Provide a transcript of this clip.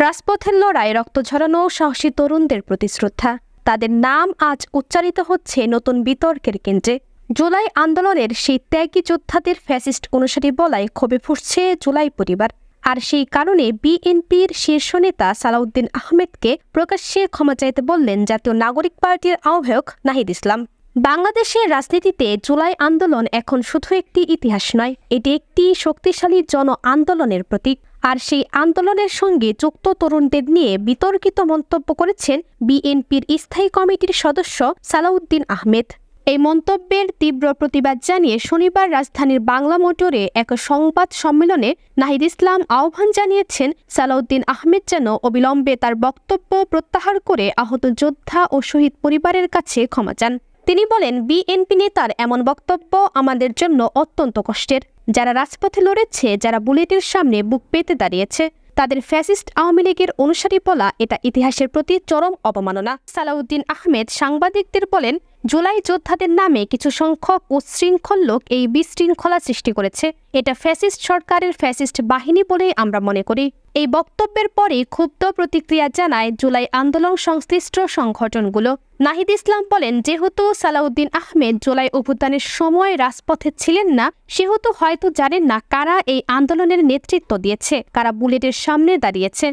রাজপথের লড়াই, রক্ত ঝরানো সাহসী তরুণদের প্রতি শ্রদ্ধা। তাদের নাম আজ উচ্চারিত হচ্ছে নতুন বিতর্কের কেন্দ্রে। জুলাই আন্দোলনের সেই ত্যাগী যোদ্ধাদের ফ্যাসিস্ট অনুসারী বলায় ক্ষোভে ফুঁসছে জুলাই পরিবার। আর সেই কারণে বিএনপির শীর্ষ নেতা সালাউদ্দিন আহমেদকে প্রকাশ্যে ক্ষমা চাইতে বললেন জাতীয় নাগরিক পার্টির আহ্বায়ক নাহিদ ইসলাম। বাংলাদেশের রাজনীতিতে জুলাই আন্দোলন এখন শুধু একটি ইতিহাস নয়, এটি একটি শক্তিশালী জন আন্দোলনের প্রতীক। আর সেই আন্দোলনের সঙ্গে যুক্ত তরুণদের নিয়ে বিতর্কিত মন্তব্য করেছেন বিএনপির স্থায়ী কমিটির সদস্য সালাউদ্দিন আহমেদ। এই মন্তব্যের তীব্র প্রতিবাদ জানিয়ে শনিবার রাজধানীর বাংলা মোটরে এক সংবাদ সম্মেলনে নাহিদ ইসলাম আহ্বান জানিয়েছেন সালাউদ্দিন আহমেদ যেন অবিলম্বে তার বক্তব্য প্রত্যাহার করে আহত যোদ্ধা ও শহীদ পরিবারের কাছে ক্ষমা চান। তিনি বলেন, বিএনপি নেতার এমন বক্তব্য আমাদের জন্য অত্যন্ত কষ্টের। যারা রাজপথে লড়েছে, যারা বুলেটের সামনে বুক পেতে দাঁড়িয়েছে, তাদের ফ্যাসিস্ট আওয়ামী লীগের অনুসারী বলা এটা ইতিহাসের প্রতি চরম অবমাননা। সালাউদ্দিন আহমেদ সাংবাদিকদের বলেন, জুলাই যোদ্ধাদের নামে কিছু সংখ্যক উচ্ছৃঙ্খল লোক এই বিশৃঙ্খলা সৃষ্টি করেছে। এটা ফ্যাসিস্ট সরকারের ফ্যাসিস্ট বাহিনী বলেই আমরা মনে করি। এই বক্তব্যের পরে ক্ষুব্ধ প্রতিক্রিয়া জানায় জুলাই আন্দোলন সংশ্লিষ্ট সংগঠনগুলো। নাহিদ ইসলাম বলেন, যেহেতু সালাউদ্দিন আহমেদ জুলাই অভ্যুত্থানের সময় রাজপথে ছিলেন না, সেহেতু হয়তো জানেন না কারা এই আন্দোলনের নেতৃত্ব দিয়েছে, কারা বুলেটের সামনে দাঁড়িয়েছে।